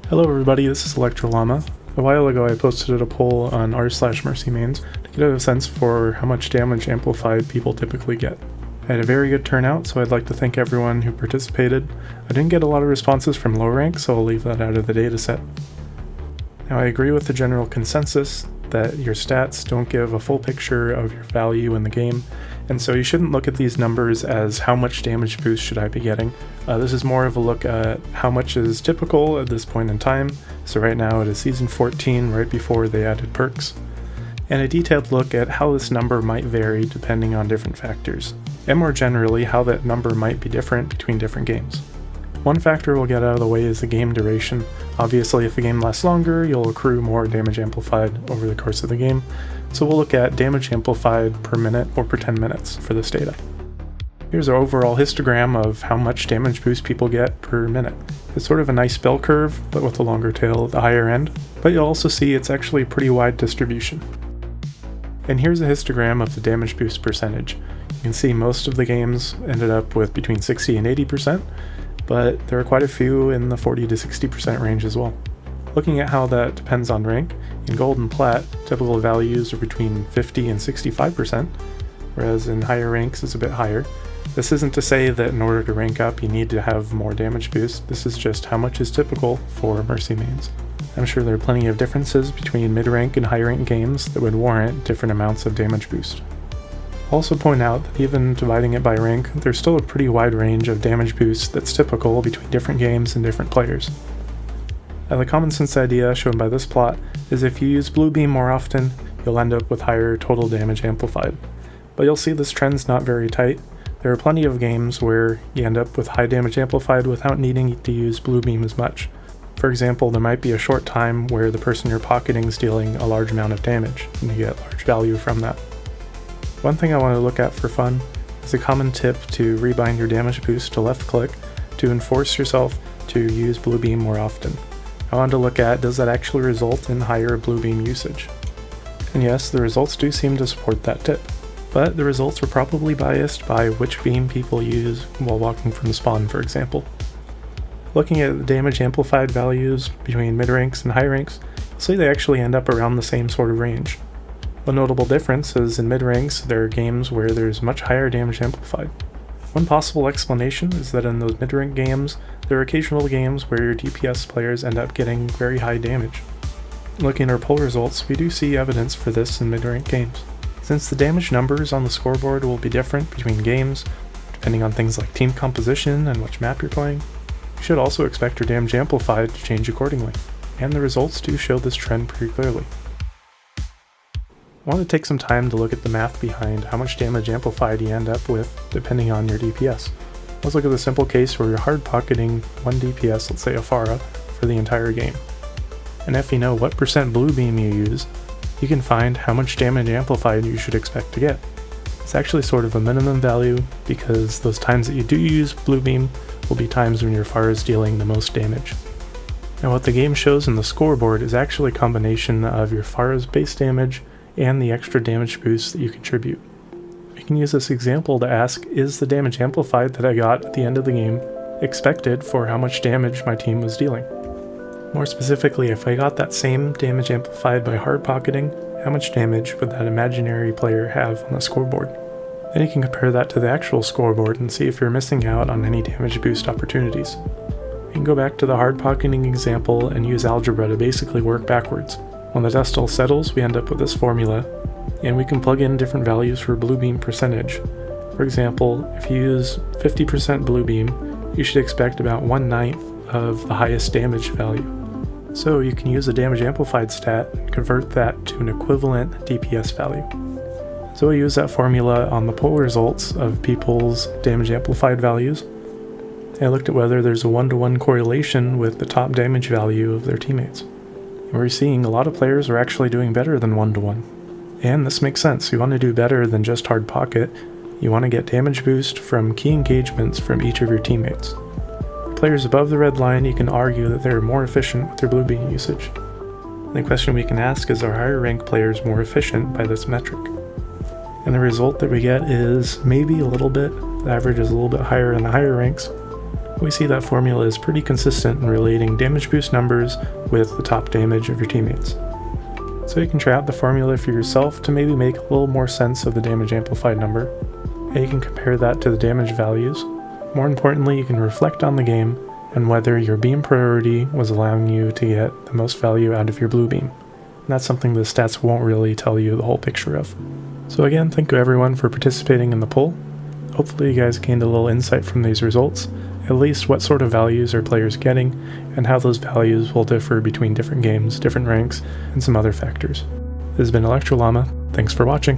Hello everybody, this is Electrolama. A while ago I posted a poll on r/MercyMains to get a sense for how much damage amplified people typically get. I had a very good turnout, so I'd like to thank everyone who participated. I didn't get a lot of responses from low rank, so I'll leave that out of the dataset. Now I agree with the general consensus that your stats don't give a full picture of your value in the game, and so you shouldn't look at these numbers as how much damage boost should I be getting. This is more of a look at how much is typical at this point in time. So right now it is season 14, right before they added perks, and a detailed look at how this number might vary depending on different factors, and more generally how that number might be different between different games. One factor we'll get out of the way is the game duration. Obviously, if a game lasts longer, you'll accrue more damage amplified over the course of the game, so we'll look at damage amplified per minute or per 10 minutes for this data. Here's our overall histogram of how much damage boost people get per minute. It's sort of a nice bell curve, but with a longer tail at the higher end, but you'll also see it's actually a pretty wide distribution. And here's a histogram of the damage boost percentage. You can see most of the games ended up with between 60 and 80%, but there are quite a few in the 40 to 60% range as well. Looking at how that depends on rank, in Gold and Plat, typical values are between 50 and 65%, whereas in higher ranks it's a bit higher. This isn't to say that in order to rank up you need to have more damage boost, this is just how much is typical for MercyMains. I'm sure there are plenty of differences between mid-rank and high-rank games that would warrant different amounts of damage boost. I'll also point out that even dividing it by rank, there's still a pretty wide range of damage boost that's typical between different games and different players. Now, the common sense idea shown by this plot is if you use Blue Beam more often, you'll end up with higher total damage amplified. But you'll see this trend's not very tight. There are plenty of games where you end up with high damage amplified without needing to use Blue Beam as much. For example, there might be a short time where the person you're pocketing is dealing a large amount of damage, and you get large value from that. One thing I want to look at for fun is a common tip to rebind your damage boost to left click to enforce yourself to use Blue Beam more often. I wanted to look at, does that actually result in higher Blue Beam usage? And yes, the results do seem to support that tip, but the results are probably biased by which beam people use while walking from spawn, for example. Looking at the damage amplified values between mid-ranks and high ranks, you'll see they actually end up around the same sort of range. One notable difference is in mid-ranks, there are games where there's much higher damage amplified. One possible explanation is that in those mid-rank games, there are occasional games where your DPS players end up getting very high damage. Looking at our poll results, we do see evidence for this in mid-rank games. Since the damage numbers on the scoreboard will be different between games, depending on things like team composition and which map you're playing, you should also expect your damage amplified to change accordingly, and the results do show this trend pretty clearly. I want to take some time to look at the math behind how much damage amplified you end up with depending on your DPS. Let's look at the simple case where you're hard pocketing one DPS, let's say a Pharah, for the entire game. And if you know what percent Blue Beam you use, you can find how much damage amplified you should expect to get. It's actually sort of a minimum value because those times that you do use Blue Beam will be times when your Pharah is dealing the most damage. Now what the game shows in the scoreboard is actually a combination of your Pharah's base damage and the extra damage boost that you contribute. We can use this example to ask, is the damage amplified that I got at the end of the game expected for how much damage my team was dealing? More specifically, if I got that same damage amplified by hard pocketing, how much damage would that imaginary player have on the scoreboard? Then you can compare that to the actual scoreboard and see if you're missing out on any damage boost opportunities. We can go back to the hard pocketing example and use algebra to basically work backwards. When the dust all settles, we end up with this formula, and we can plug in different values for Blue Beam percentage. For example, if you use 50% Blue Beam, you should expect about 1/9 of the highest damage value. So you can use a damage amplified stat and convert that to an equivalent DPS value. So I use that formula on the poll results of people's damage amplified values. And I looked at whether there's a 1-to-1 correlation with the top damage value of their teammates. And we're seeing a lot of players are actually doing better than 1-to-1. And this makes sense. You want to do better than just hard pocket. You want to get damage boost from key engagements from each of your teammates. Players above the red line, you can argue that they're more efficient with their Blue Beam usage. The question we can ask is, are higher rank players more efficient by this metric? And the result that we get is maybe a little bit. The average is a little bit higher in the higher ranks, we see that formula is pretty consistent in relating damage boost numbers with the top damage of your teammates. So you can try out the formula for yourself to maybe make a little more sense of the damage amplified number, and you can compare that to the damage values. More importantly, you can reflect on the game and whether your beam priority was allowing you to get the most value out of your blue beam. And that's something the stats won't really tell you the whole picture of. So again, thank you everyone for participating in the poll. Hopefully you guys gained a little insight from these results, at least what sort of values are players getting, and how those values will differ between different games, different ranks, and some other factors. This has been Electrollama. Thanks for watching.